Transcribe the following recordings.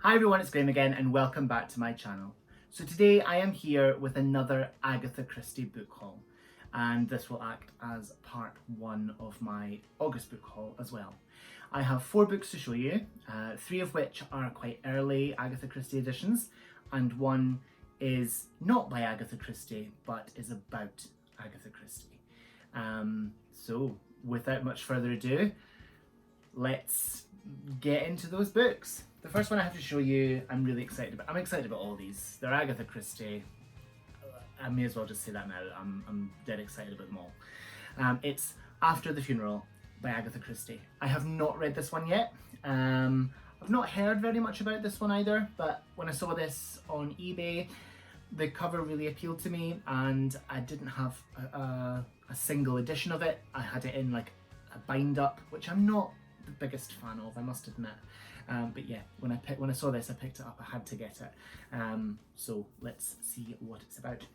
Hi everyone, it's Graham again and welcome back to my channel. So today I am here with another Agatha Christie book haul, and this will act as part one of my August book haul as well. I have 4 books to show you, 3 of which are quite early Agatha Christie editions, and one is not by Agatha Christie but is about Agatha Christie. So without much further ado, let's get into those books. The first one I have to show you, I'm really excited about. I'm excited about all these. They're Agatha Christie. I may as well just say that now. I'm dead excited about them all. It's After the Funeral by Agatha Christie. I have not read this one yet. I've not heard very much about this one either, but when I saw this on eBay, the cover really appealed to me, and I didn't have a single edition of it. I had it in like a bind up, which I'm not the biggest fan of, I must admit. But yeah, when I saw this, I picked it up. I had to get it. So let's see what it's about.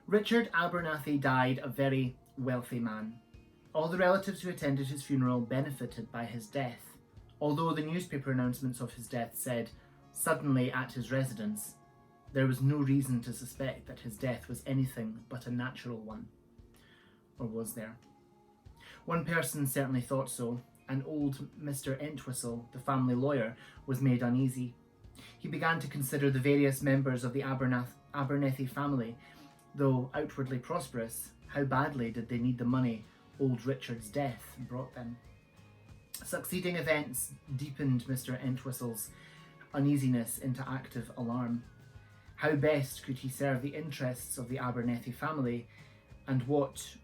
Richard Abernathy died a very wealthy man. All the relatives who attended his funeral benefited by his death, although the newspaper announcements of his death said, "Suddenly at his residence." There was no reason to suspect that his death was anything but a natural one. Or was there? One person certainly thought so, and old Mr. Entwistle, the family lawyer, was made uneasy. He began to consider the various members of the Abernethy family. Though outwardly prosperous, how badly did they need the money old Richard's death brought them? Succeeding events deepened Mr. Entwistle's uneasiness into active alarm. How best could he serve the interests of the Abernethy family, and what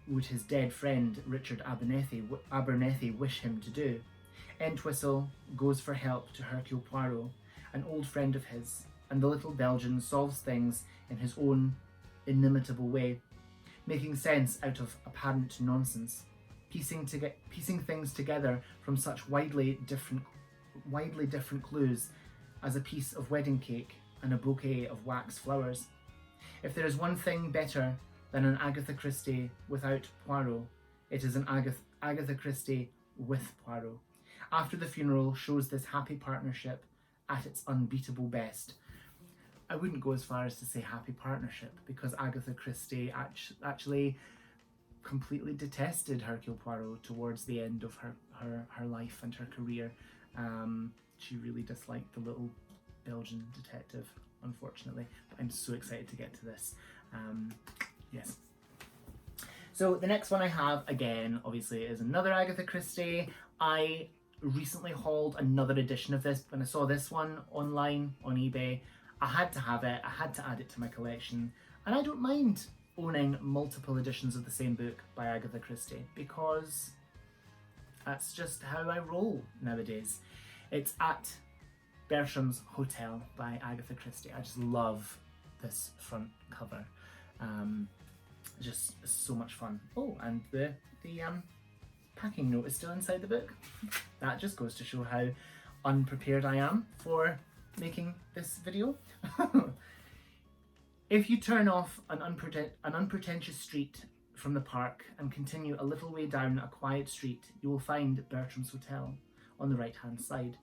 would his dead friend Richard Abernethy wish him to do? Entwistle goes for help to Hercule Poirot, an old friend of his, and the little Belgian solves things in his own inimitable way, making sense out of apparent nonsense, piecing things together from such widely different clues as a piece of wedding cake and a bouquet of wax flowers. If there is one thing better than an Agatha Christie without Poirot, it is an Agatha Christie with Poirot. After the Funeral shows this happy partnership at its unbeatable best. I wouldn't go as far as to say happy partnership, because Agatha Christie actually completely detested Hercule Poirot towards the end of her life and her career. She really disliked the little Belgian detective, unfortunately. But I'm so excited to get to this. Yes. So the next one I have, again, obviously, is another Agatha Christie. I recently hauled another edition of this. When I saw this one online on eBay, I had to have it. I had to add it to my collection. And I don't mind owning multiple editions of the same book by Agatha Christie, because that's just how I roll nowadays. It's At Bertrams Hotel by Agatha Christie. I just love this front cover. Just so much fun. Oh, and the packing note is still inside the book. That just goes to show how unprepared I am for making this video. If you turn off an unpretentious street from the park and continue a little way down a quiet street, you will find Bertrams Hotel on the right hand side.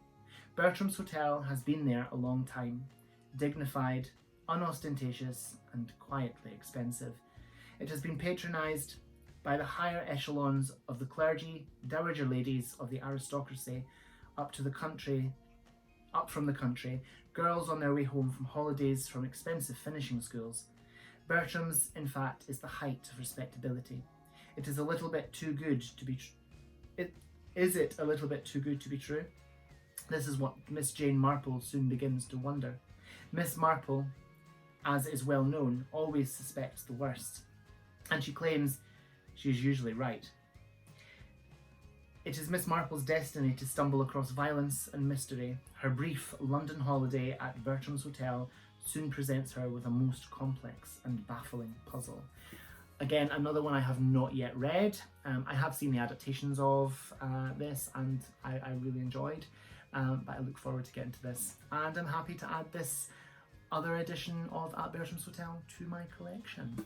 Bertrams Hotel has been there a long time, dignified, unostentatious, and quietly expensive. It has been patronised by the higher echelons of the clergy, dowager ladies of the aristocracy, up from the country, girls on their way home from holidays from expensive finishing schools. Bertram's, in fact, is the height of respectability. It is a little bit too good to be Is it a little bit too good to be true? This is what Miss Jane Marple soon begins to wonder. Miss Marple, as is well known, always suspects the worst, and she claims she is usually right. It is Miss Marple's destiny to stumble across violence and mystery. Her brief London holiday at Bertram's Hotel soon presents her with a most complex and baffling puzzle. Again, another one I have not yet read. I have seen the adaptations of this, and I really enjoyed, but I look forward to getting to this. And I'm happy to add this other edition of At Bertram's Hotel to my collection.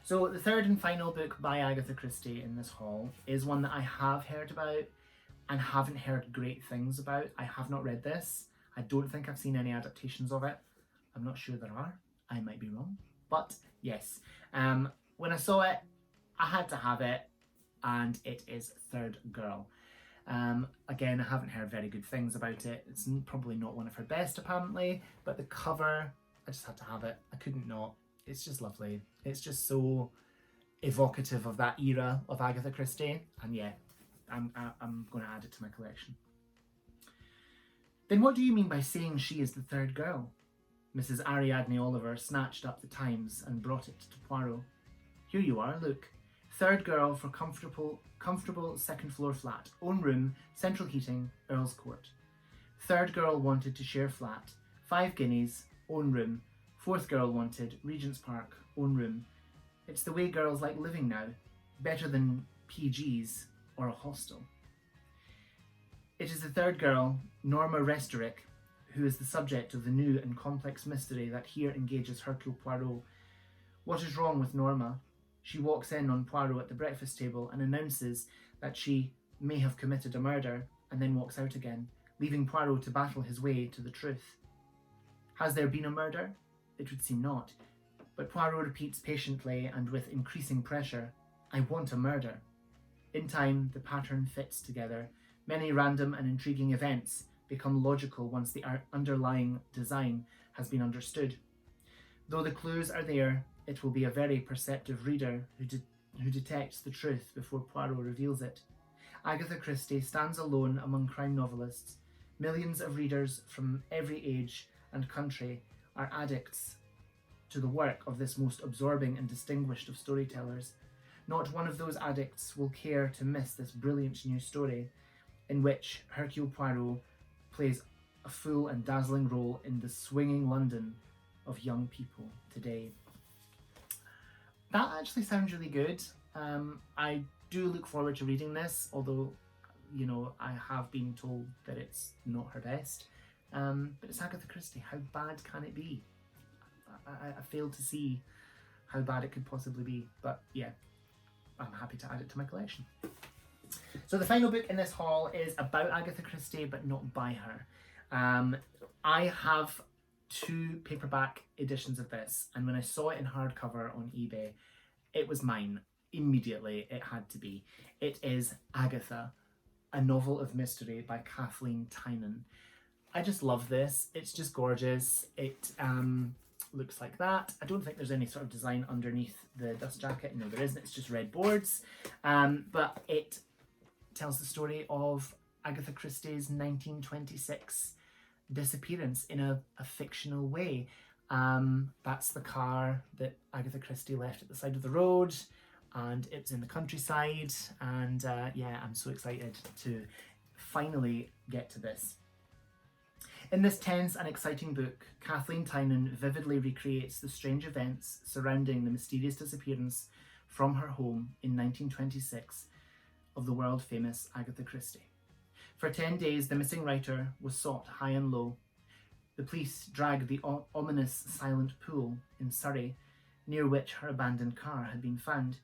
So the third and final book by Agatha Christie in this haul is one that I have heard about, and haven't heard great things about. I have not read this. I don't think I've seen any adaptations of it. I'm not sure there are. I might be wrong. But yes, when I saw it, I had to have it, and it is Third Girl. Again, I haven't heard very good things about it. It's probably not one of her best, apparently, but the cover, I just had to have it. I couldn't not. It's just lovely. It's just so evocative of that era of Agatha Christie, and yeah, I'm going to add it to my collection. Then what do you mean by saying she is the third girl? Mrs. Ariadne Oliver snatched up the Times and brought it to Poirot. Here you are, look. Third girl for comfortable second floor flat. Own room, central heating, Earl's Court. Third girl wanted to share flat. 5 guineas, own room. Fourth girl wanted Regent's Park, own room. It's the way girls like living now. Better than PGs or a hostel. It is the third girl, Norma Restorick, who is the subject of the new and complex mystery that here engages Hercule Poirot. What is wrong with Norma? She walks in on Poirot at the breakfast table and announces that she may have committed a murder, and then walks out again, leaving Poirot to battle his way to the truth. Has there been a murder? It would seem not. But Poirot repeats patiently and with increasing pressure, I want a murder. In time, the pattern fits together. Many random and intriguing events become logical once the underlying design has been understood. Though the clues are there, it will be a very perceptive reader who detects the truth before Poirot reveals it. Agatha Christie stands alone among crime novelists. Millions of readers from every age and country are addicts to the work of this most absorbing and distinguished of storytellers. Not one of those addicts will care to miss this brilliant new story, in which Hercule Poirot plays a full and dazzling role in the swinging London of young people today. That actually sounds really good. I do look forward to reading this, although, you know, I have been told that it's not her best. But it's Agatha Christie. How bad can it be? I fail to see how bad it could possibly be. But yeah, I'm happy to add it to my collection. So the final book in this haul is about Agatha Christie, but not by her. I have 2 paperback editions of this, and when I saw it in hardcover on eBay, it was mine. Immediately, it had to be. It is Agatha, a novel of mystery by Kathleen Tynan. I just love this. It's just gorgeous. It looks like that. I don't think there's any sort of design underneath the dust jacket. No, there isn't. It's just red boards. But it tells the story of Agatha Christie's 1926 disappearance in a fictional way. That's the car that Agatha Christie left at the side of the road, and it's in the countryside, and yeah, I'm so excited to finally get to this. In this tense and exciting book, Kathleen Tynan vividly recreates the strange events surrounding the mysterious disappearance from her home in 1926 of the world-famous Agatha Christie. For 10 days, the missing writer was sought high and low. The police dragged the ominous silent pool in Surrey, near which her abandoned car had been found.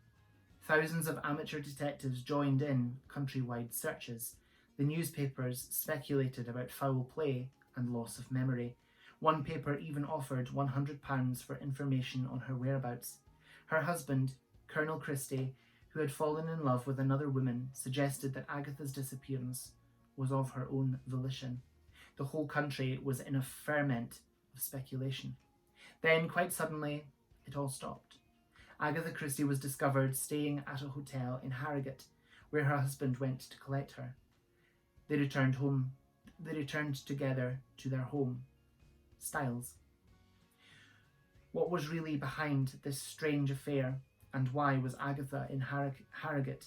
Thousands of amateur detectives joined in countrywide searches. The newspapers speculated about foul play and loss of memory. One paper even offered £100 for information on her whereabouts. Her husband, Colonel Christie, who had fallen in love with another woman, suggested that Agatha's disappearance was of her own volition. The whole country was in a ferment of speculation. Then, quite suddenly, it all stopped. Agatha Christie was discovered staying at a hotel in Harrogate, where her husband went to collect her. They returned together to their home, Styles. What was really behind this strange affair, and why was Agatha in Harrogate?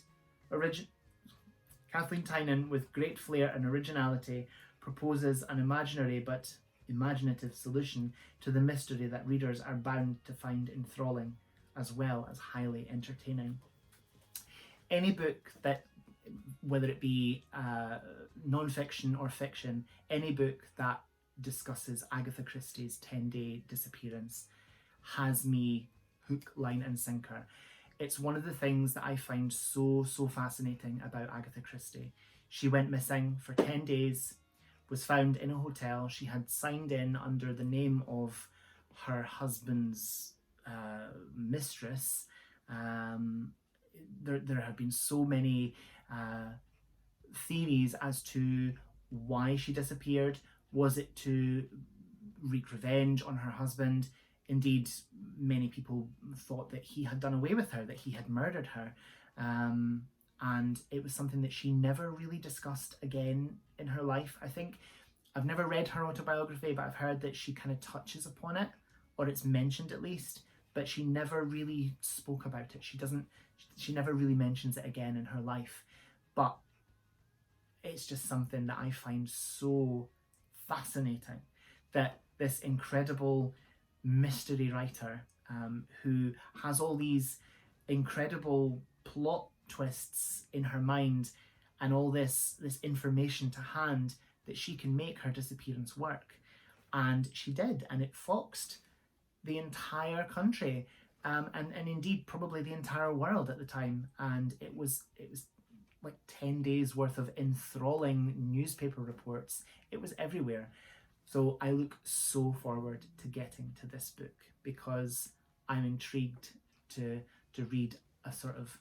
Kathleen Tynan, with great flair and originality, proposes an imaginary but imaginative solution to the mystery that readers are bound to find enthralling, as well as highly entertaining. Any book that, whether it be non-fiction or fiction, any book that discusses Agatha Christie's 10-day disappearance has me hook, line and sinker. It's one of the things that I find so fascinating about Agatha Christie. She went missing for 10 days, was found in a hotel. She had signed in under the name of her husband's mistress. There have been so many theories as to why she disappeared. Was it to wreak revenge on her husband? Indeed, many people thought that he had done away with her, that he had murdered her. And it was something that she never really discussed again in her life. I think, I've never read her autobiography, but I've heard that she kind of touches upon it, or it's mentioned at least, but she never really spoke about it. She never really mentions it again in her life. But it's just something that I find so fascinating, that this incredible mystery writer who has all these incredible plot twists in her mind and all this information to hand, that she can make her disappearance work. And she did, and it foxed the entire country, and indeed probably the entire world at the time. And it was like 10 days worth of enthralling newspaper reports. It was everywhere. So I look so forward to getting to this book, because I'm intrigued to read a sort of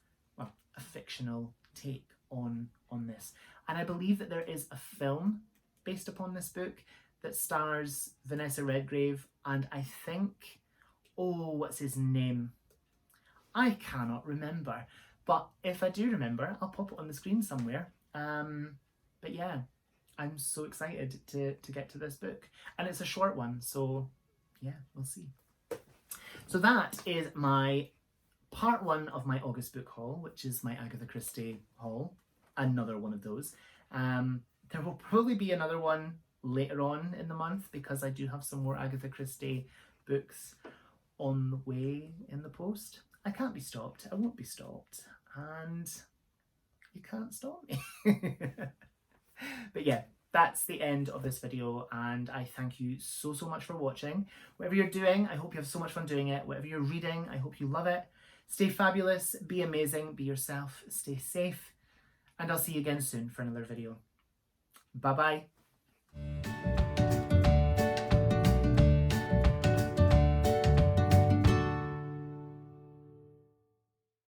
a fictional take on this. And I believe that there is a film based upon this book that stars Vanessa Redgrave, and I think, oh, what's his name? I cannot remember, but if I do remember, I'll pop it on the screen somewhere. But yeah, I'm so excited to get to this book, and it's a short one, so yeah, we'll see. So that is my part one of my August book haul, which is my Agatha Christie haul, another one of those. There will probably be another one later on in the month, because I do have some more Agatha Christie books on the way in the post. I can't be stopped. I won't be stopped. And you can't stop me. But yeah, that's the end of this video, and I thank you so much for watching. Whatever you're doing, I hope you have so much fun doing it. Whatever you're reading, I hope you love it. Stay fabulous, be amazing, be yourself, stay safe, and I'll see you again soon for another video. Bye bye.